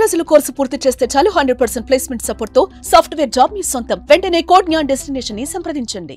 రోజుల కోర్సు పూర్తి చేస్తే చాలు 100% ప్లేస్మెంట్ సపోర్ట్ తో సాఫ్ట్వేర్ జాబ్ మీ సొంతం. వెంటనే కోడ్ జ్ఞాన్ డెస్టినేషన్ ని సంప్రదించండి.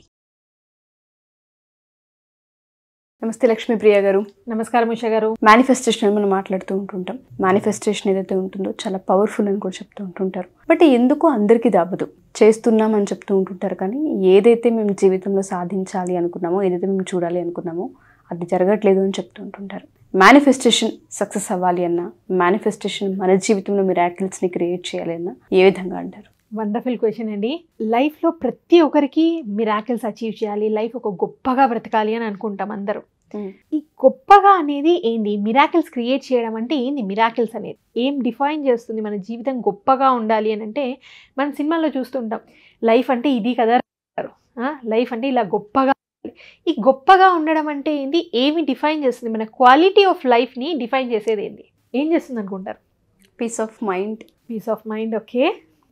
నమస్తే లక్ష్మీ ప్రియ గారు. నమస్కారం ఉషా గారు. మేనిఫెస్టేషన్ మనం మాట్లాడుతూ ఉంటుంటాం. మేనిఫెస్టేషన్ ఏదైతే ఉంటుందో చాలా పవర్ఫుల్ అని కూడా చెప్తూ ఉంటుంటారు. బట్ ఎందుకు అందరికీ దాబదు, చేస్తున్నామని చెప్తూ ఉంటుంటారు. కానీ ఏదైతే మేము జీవితంలో సాధించాలి అనుకున్నామో, ఏదైతే మేము చూడాలి అనుకున్నామో అది జరగట్లేదు అని చెప్తూ ఉంటుంటారు. మేనిఫెస్టేషన్ సక్సెస్ అవ్వాలి అన్నా, మేనిఫెస్టేషన్ మన జీవితంలో మిరాకిల్స్ని క్రియేట్ చేయాలి అన్నా ఏ విధంగా అంటారు? వండర్ఫుల్ క్వశ్చన్ అండి. లైఫ్లో ప్రతి ఒక్కరికి మిరాకిల్స్ అచీవ్ చేయాలి, లైఫ్ ఒక గొప్పగా బ్రతకాలి అని అనుకుంటాం అందరూ. ఈ గొప్పగా అనేది ఏంటి? మిరాకిల్స్ క్రియేట్ చేయడం అంటే ఏంది? మిరాకిల్స్ అనేది ఏం డిఫైన్ చేస్తుంది? మన జీవితం గొప్పగా ఉండాలి అని అంటే మనం సినిమాల్లో చూస్తుంటాం, లైఫ్ అంటే ఇది కదా, లైఫ్ అంటే ఇలా గొప్పగా. ఈ గొప్పగా ఉండడం అంటే ఏంటి? ఏమి డిఫైన్ చేస్తుంది? మన క్వాలిటీ ఆఫ్ లైఫ్ని డిఫైన్ చేసేది ఏంటి? ఏం చేస్తుంది అనుకుంటారు? Peace of mind. Peace of mind, okay.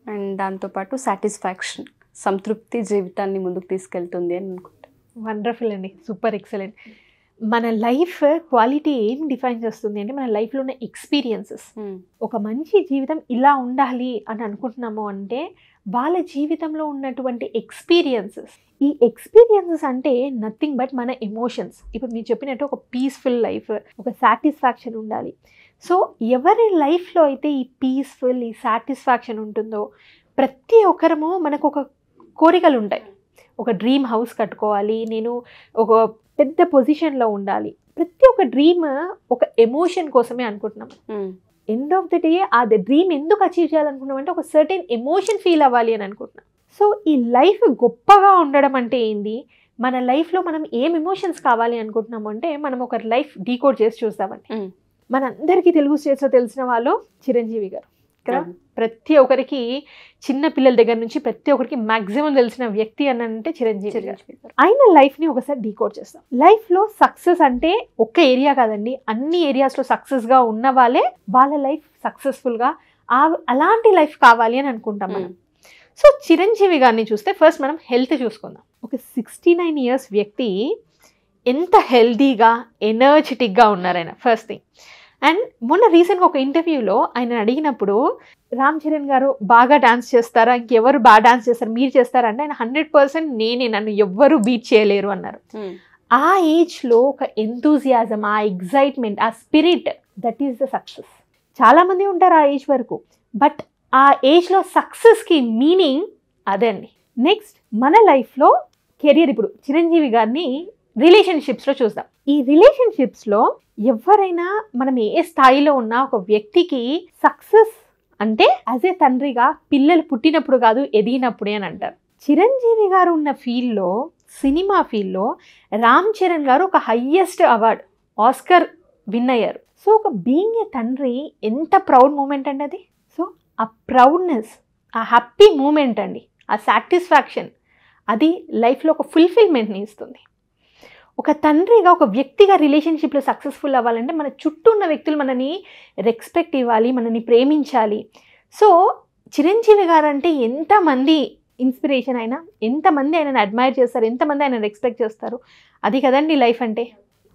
And దాంతోపాటు సాటిస్ఫాక్షన్, సంతృప్తి జీవితాన్ని ముందుకు తీసుకెళ్తుంది అని అనుకుంటాను. వండర్ఫుల్ అండి, సూపర్, ఎక్సలెంట్. మన లైఫ్ క్వాలిటీ ఏం డిఫైన్ చేస్తుంది అంటే మన లైఫ్లో ఉన్న ఎక్స్పీరియన్సెస్. ఒక మంచి జీవితం ఇలా ఉండాలి అని అనుకుంటున్నాము అంటే వాళ్ళ జీవితంలో ఉన్నటువంటి ఎక్స్పీరియన్సెస్. ఈ ఎక్స్పీరియన్సెస్ అంటే నథింగ్ బట్ మన ఎమోషన్స్. ఇప్పుడు మీరు చెప్పినట్టు ఒక పీస్ఫుల్ లైఫ్, ఒక సాటిస్ఫాక్షన్ ఉండాలి. సో ఎవరి లైఫ్లో అయితే ఈ పీస్ఫుల్, ఈ సాటిస్ఫాక్షన్ ఉంటుందో, ప్రతి ఒక్కరము మనకు ఒక కోరికలు ఉంటాయి. ఒక డ్రీమ్ హౌస్ కట్టుకోవాలి, నేను ఒక పెద్ద పొజిషన్లో ఉండాలి. ప్రతి ఒక్క డ్రీమ్ ఒక ఎమోషన్ కోసమే అనుకుంటున్నాం. ఎండ్ ఆఫ్ ద డే ఆ డ్రీమ్ ఎందుకు అచీవ్ చేయాలనుకున్నాం అంటే ఒక సర్టెన్ ఎమోషన్ ఫీల్ అవ్వాలి అని అనుకుంటున్నాం. సో ఈ లైఫ్ గొప్పగా ఉండడం అంటే ఏంది? మన లైఫ్లో మనం ఏం ఎమోషన్స్ కావాలి అనుకుంటున్నాము అంటే మనం ఒక లైఫ్ డీకోడ్ చేసి చూస్తామండి. మనందరికీ తెలుగు స్టేట్స్లో తెలిసిన వాళ్ళు చిరంజీవి గారు కదా. ప్రతి ఒక్కరికి, చిన్న పిల్లల దగ్గర నుంచి ప్రతి ఒక్కరికి మ్యాక్సిమం తెలిసిన వ్యక్తి అని అంటే చిరంజీవి గారు. ఆయన లైఫ్ని ఒకసారి డీకోడ్ చేస్తాం. లైఫ్లో సక్సెస్ అంటే ఒక్క ఏరియా కాదండి, అన్ని ఏరియాస్లో సక్సెస్గా ఉన్న వాళ్ళ లైఫ్ సక్సెస్ఫుల్గా అలాంటి లైఫ్ కావాలి అని అనుకుంటాం మనం. సో చిరంజీవి గారిని చూస్తే ఫస్ట్ మనం హెల్త్ చూసుకుందాం. ఒక 69 years వ్యక్తి ఎంత హెల్దీగా, ఎనర్జెటిక్గా ఉన్నారు ఆయన, ఫస్ట్ థింగ్. అండ్ మొన్న రీసెంట్గా ఒక ఇంటర్వ్యూలో ఆయన అడిగినప్పుడు, రామ్ చరణ్ గారు బాగా డాన్స్ చేస్తారా, ఇంకెవరు బాగా డాన్స్ చేస్తారు, మీరు చేస్తారంటే ఆయన 100% నేనే, నన్ను ఎవ్వరూ బీట్ చేయలేరు అన్నారు. ఆ ఏజ్లో ఒక ఎంతూజియాజం, ఆ ఎగ్జైట్మెంట్, ఆ spirit, that is the success. చాలామంది ఉంటారు ఆ ఏజ్ వరకు, బట్ ఆ ఏజ్లో సక్సెస్కి మీనింగ్ అదే అండి. నెక్స్ట్ మన లైఫ్లో కెరియర్. ఇప్పుడు చిరంజీవి గారిని రిలేషన్షిప్స్లో చూద్దాం. ఈ రిలేషన్షిప్స్లో ఎవరైనా మనం ఏ స్థాయిలో ఉన్నా ఒక వ్యక్తికి సక్సెస్ అంటే యాజ్ ఏ తండ్రిగా పిల్లలు పుట్టినప్పుడు కాదు, ఎదిగినప్పుడే అని అంటారు. చిరంజీవి గారు ఉన్న ఫీల్డ్లో, సినిమా ఫీల్డ్లో రామ్ చరణ్ గారు ఒక హయ్యెస్ట్ అవార్డ్, ఆస్కర్ విన్ అయ్యారు. సో ఒక బీయింగ్ ఏ తండ్రి ఎంత ప్రౌడ్ మూమెంట్ అండి అది. సో ఆ ప్రౌడ్నెస్, ఆ హ్యాపీ మూమెంట్ అండి, ఆ సాటిస్ఫాక్షన్, అది లైఫ్లో ఒక ఫుల్ఫిల్మెంట్ని ఇస్తుంది. ఒక తండ్రిగా, ఒక వ్యక్తిగా రిలేషన్షిప్లో సక్సెస్ఫుల్ అవ్వాలంటే మన చుట్టూ ఉన్న వ్యక్తులు మనని రెస్పెక్ట్ ఇవ్వాలి, మనని ప్రేమించాలి. సో చిరంజీవి గారు అంటే ఎంతమంది ఇన్స్పిరేషన్ అయినా, ఎంతమంది ఆయనను అడ్మైర్ చేస్తారు, ఎంతమంది ఆయన రెస్పెక్ట్ చేస్తారు, అది కదండి లైఫ్ అంటే.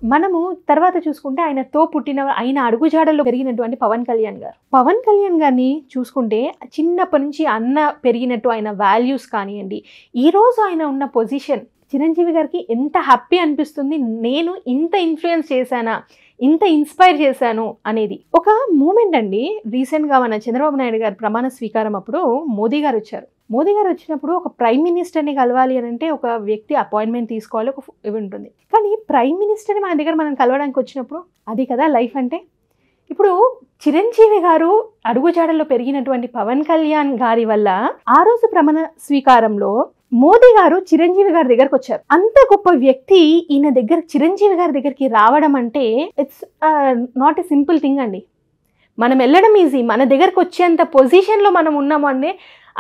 మనము తర్వాత చూసుకుంటే ఆయనతో పుట్టిన, ఆయన అడుగుజాడల్లో పెరిగినటువంటి పవన్ కళ్యాణ్ గారు. పవన్ కళ్యాణ్ గారిని చూసుకుంటే చిన్నప్పటి నుంచి అన్న పెరిగినట్టు ఆయన వాల్యూస్ కానివ్వండి, ఈరోజు ఆయన ఉన్న పొజిషన్, చిరంజీవి గారికి ఎంత హ్యాపీ అనిపిస్తుంది, నేను ఇంత ఇన్ఫ్లుయెన్స్ చేశానా, ఇంత ఇన్స్పైర్ చేశాను అనేది. ఒక మూమెంట్ అండి, రీసెంట్గా మన చంద్రబాబు నాయుడు గారు ప్రమాణ స్వీకారం అప్పుడు మోదీ గారు వచ్చారు. మోదీ గారు వచ్చినప్పుడు ఒక ప్రైమ్ మినిస్టర్ని కలవాలి అని అంటే ఒక వ్యక్తి అపాయింట్మెంట్ తీసుకోవాలి, ఒక ఇవి ఉంటుంది. కానీ ప్రైమ్ మినిస్టర్ని మన దగ్గర మనం కలవడానికి వచ్చినప్పుడు అది కదా లైఫ్ అంటే. ఇప్పుడు చిరంజీవి గారు అడుగుజాడల్లో పెరిగినటువంటి పవన్ కళ్యాణ్ గారి వల్ల ఆ రోజు ప్రమాణ స్వీకారంలో మోదీ గారు చిరంజీవి గారి దగ్గరకు వచ్చారు. అంత గొప్ప వ్యక్తి ఈయన దగ్గర, చిరంజీవి గారి దగ్గరికి రావడం అంటే it's not a simple thing అండి. మనం వెళ్ళడం ఈజీ, మన దగ్గరకు వచ్చేంత పొజిషన్లో మనం ఉన్నాము అంటే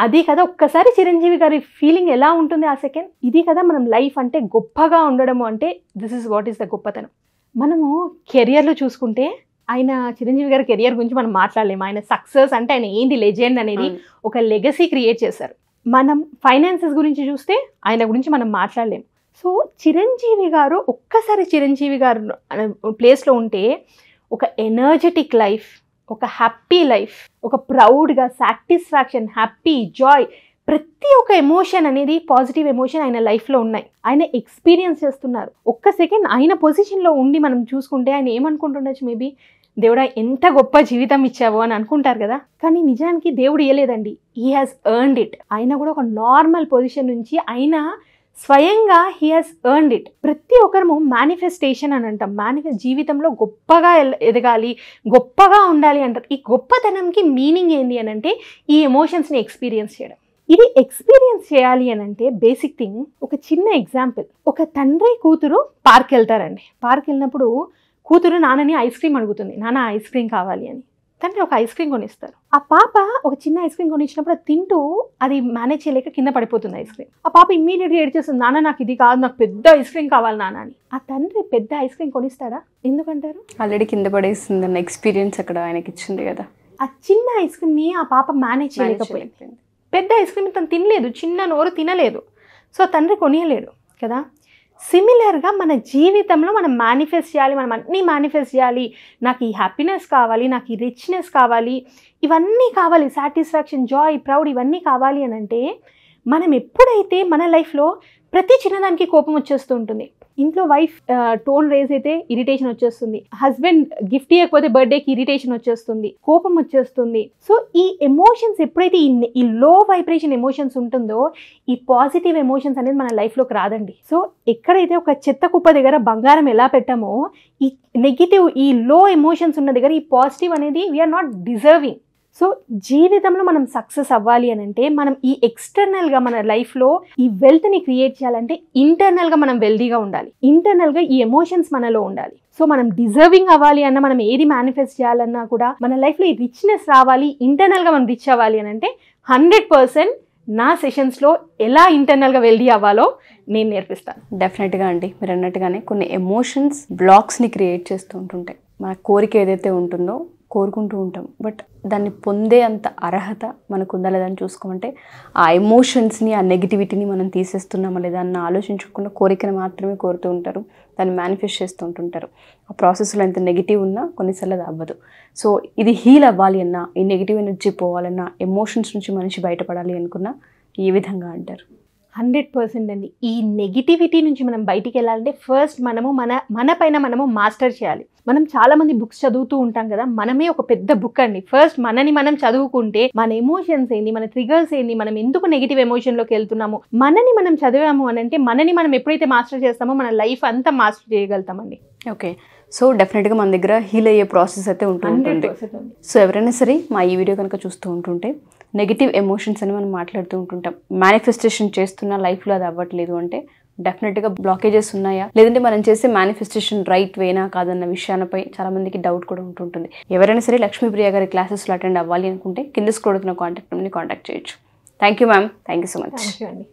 అది కదా. ఒక్కసారి చిరంజీవి గారి ఫీలింగ్ ఎలా ఉంటుంది ఆ సెకండ్. ఇది కదా మనం లైఫ్ అంటే, గొప్పగా ఉండడము అంటే. This is what is the గొప్పతనం. మనము కెరియర్లో చూసుకుంటే ఆయన, చిరంజీవి గారి కెరియర్ గురించి మనం మాట్లాడలేము. ఆయన సక్సెస్ అంటే ఆయన ఏంది, లెజెండ్ అనేది ఒక లెగసీ క్రియేట్ చేశారు. మనం ఫైనాన్సెస్ గురించి చూస్తే ఆయన గురించి మనం మాట్లాడలేము. సో చిరంజీవి గారు, ఒక్కసారి చిరంజీవి గారు ప్లేస్లో ఉంటే ఒక ఎనర్జెటిక్ లైఫ్, ఒక హ్యాపీ లైఫ్, ఒక ప్రౌడ్గా సాటిస్ఫాక్షన్, హ్యాపీ, జాయ్, ప్రతి ఒక్క ఎమోషన్ అనేది పాజిటివ్ ఎమోషన్ ఆయన లైఫ్లో ఉన్నాయి. ఆయన ఎక్స్పీరియన్స్ చేస్తున్నారు. ఒక్క సెకండ్ ఆయన పొజిషన్లో ఉండి మనం చూసుకుంటే ఆయన ఏమనుకుంటుండొచ్చు, మేబీ దేవుడా ఎంత గొప్ప జీవితం ఇచ్చావో అని అనుకుంటారు కదా. కానీ నిజానికి దేవుడు ఇవ్వలేదండి, హీ హాజ్ ఎర్న్డ్ ఇట్. ఆయన కూడా ఒక నార్మల్ పొజిషన్ నుంచి ఆయన స్వయంగా హీ హాజ్ ఎర్న్డ్ ఇట్. ప్రతి ఒక్కరము మేనిఫెస్టేషన్ అని అంటాం. జీవితంలో గొప్పగా ఎదగాలి, గొప్పగా ఉండాలి అంటారు. ఈ గొప్పతనంకి మీనింగ్ ఏంటి అని అంటే ఈ ఎమోషన్స్ని ఎక్స్పీరియన్స్ చేయడం. ఇది ఎక్స్పీరియన్స్ చేయాలి అని అంటే బేసిక్ థింగ్, ఒక చిన్న ఎగ్జాంపుల్. ఒక తండ్రి కూతురు పార్క్ వెళ్తారండి. పార్క్ వెళ్ళినప్పుడు కూతురు నాన్నని ఐస్ క్రీమ్ అడుగుతుంది, నాన్న ఐస్ క్రీమ్ కావాలి అని. తండ్రి ఒక ఐస్ క్రీమ్ కొనిస్తారు. ఆ పాప ఒక చిన్న ఐస్ క్రీమ్ కొనిచ్చినప్పుడు అది తింటూ అది మేనేజ్ చేయలేక కింద పడిపోతుంది ఐస్ క్రీమ్. ఆ పాప ఇమ్మీడియట్గా ఏడ్చేస్తుంది, నాన్న నాకు ఇది కాదు, నాకు పెద్ద ఐస్ క్రీమ్ కావాలి నాన్న అని. ఆ తండ్రి పెద్ద ఐస్ క్రీమ్ కొనిస్తాడా? ఎందుకంటారు? ఆల్రెడీ కింద పడేస్తుంది అన్న ఎక్స్పీరియన్స్ అక్కడ ఆయనకి ఇచ్చింది కదా. ఆ చిన్న ఐస్ క్రీమ్ని ఆ పాప మేనేజ్ చేయలేకపోయింది. పెద్ద ఐస్ క్రీమ్ తను తినలేదు, చిన్న నోరు తినలేదు, సో తండ్రి కొనియలేడు కదా. సిమిలర్గా మన జీవితంలో మనం మేనిఫెస్ట్ చేయాలి, మనం అన్నీ మేనిఫెస్ట్ చేయాలి. నాకు ఈ హ్యాపీనెస్ కావాలి, నాకు ఈ రిచ్నెస్ కావాలి, ఇవన్నీ కావాలి, సాటిస్ఫాక్షన్, జాయ్, ప్రౌడ్, ఇవన్నీ కావాలి అని అంటే మనం ఎప్పుడైతే మన లైఫ్లో ప్రతి చిన్నదానికి కోపం వచ్చేస్తూ ఉంటుంది. ఇంట్లో వైఫ్ టోన్ రేజ్ అయితే ఇరిటేషన్ వచ్చేస్తుంది, హస్బెండ్ గిఫ్ట్ ఇవ్వకపోతే బర్త్డేకి ఇరిటేషన్ వచ్చేస్తుంది, కోపం వచ్చేస్తుంది. సో ఈ ఎమోషన్స్ ఎప్పుడైతే ఈ లో వైబ్రేషన్ ఎమోషన్స్ ఉంటుందో ఈ పాజిటివ్ ఎమోషన్స్ అనేది మన లైఫ్లోకి రాదండి. సో ఎక్కడైతే ఒక చెత్త కుప్ప దగ్గర బంగారం ఎలా పెట్టామో ఈ నెగిటివ్, ఈ లో ఎమోషన్స్ ఉన్న దగ్గర ఈ పాజిటివ్ అనేది వీఆర్ నాట్ డిజర్వింగ్. సో జీవితంలో మనం సక్సెస్ అవ్వాలి అని అంటే మనం ఈ ఎక్స్టర్నల్గా మన లైఫ్లో ఈ వెల్త్ని క్రియేట్ చేయాలంటే ఇంటర్నల్గా మనం వెల్దీగా ఉండాలి, ఇంటర్నల్గా ఈ ఎమోషన్స్ మనలో ఉండాలి. సో మనం డిజర్వింగ్ అవ్వాలి అన్న, మనం ఏది మేనిఫెస్ట్ చేయాలన్నా కూడా మన లైఫ్లో ఈ రిచ్నెస్ రావాలి, ఇంటర్నల్గా మనం రిచ్ అవ్వాలి అని అంటే 100% నా సెషన్స్లో ఎలా ఇంటర్నల్గా వెల్దీ అవ్వాలో నేను నేర్పిస్తాను. డెఫినెట్గా అండి, మీరు అన్నట్టుగానే కొన్ని ఎమోషన్స్ బ్లాక్స్ని క్రియేట్ చేస్తూ ఉంటుంటాయి. మన కోరిక ఏదైతే ఉంటుందో కోరుకుంటూ ఉంటాం, బట్ దాన్ని పొందే అంత అర్హత మనకు ఉందా లేదా అని చూసుకోమంటే ఆ ఎమోషన్స్ని, ఆ నెగిటివిటీని మనం తీసేస్తున్నామా లేదా అన్న ఆలోచించకుండా కోరికను మాత్రమే కోరుతూ ఉంటారు, దాన్ని మేనిఫెస్ట్ చేస్తూ ఉంటుంటారు. ఆ ప్రాసెస్లో ఎంత నెగిటివ్ ఉన్నా కొన్నిసార్లు అది అవ్వదు. సో ఇది హీల్ అవ్వాలి అన్నా, ఈ నెగిటివ్ ఎనర్జీ పోవాలన్నా, ఎమోషన్స్ నుంచి మనిషి బయటపడాలి అనుకున్నా ఏ విధంగా అంటారు? 100% అండి. ఈ నెగిటివిటీ నుంచి మనం బయటికి వెళ్ళాలంటే ఫస్ట్ మనము మన పైన మనము మాస్టర్ చేయాలి. మనం చాలా మంది బుక్స్ చదువుతూ ఉంటాం కదా, మనమే ఒక పెద్ద బుక్ అండి. ఫస్ట్ మనని మనం చదువుకుంటే మన ఎమోషన్స్ ఏంటి, మన ట్రిగర్స్ ఏంటి, మనం ఎందుకు నెగిటివ్ ఎమోషన్లోకి వెళ్తున్నాము, మనని మనం చదివాము అని అంటే మనని మనం ఎప్పుడైతే మాస్టర్ చేస్తామో మన లైఫ్ అంతా మాస్టర్ చేయగలుగుతామండి. ఓకే, సో డెఫినెట్గా మన దగ్గర హీల్ అయ్యే ప్రాసెస్ అయితే ఉంటుంది. సో ఎవరైనా సరే మా ఈ వీడియో కనుక చూస్తూ ఉంటుంటే నెగిటివ్ ఎమోషన్స్ అని మనం మాట్లాడుతూ ఉంటుంటాం, మేనిఫెస్టేషన్ చేస్తున్న లైఫ్లో అది అవ్వట్లేదు అంటే డెఫినెట్గా బ్లాకేజెస్ ఉన్నాయా, లేదంటే మనం చేసే మేనిఫెస్టేషన్ రైట్ వేనా కాదన్న విషయాలపై చాలా మందికి డౌట్ కూడా ఉంటుంటుంది. ఎవరైనా సరే లక్ష్మీప్రియ గారి క్లాసెస్లో అటెండ్ అవ్వాలి అనుకుంటే కింద స్క్రోల్ అవుతున్న కాంటాక్ట్ నెంబర్ని కాంటాక్ట్ చేయొచ్చు. Thank you ma'am, thank you so much. Thank you అండి.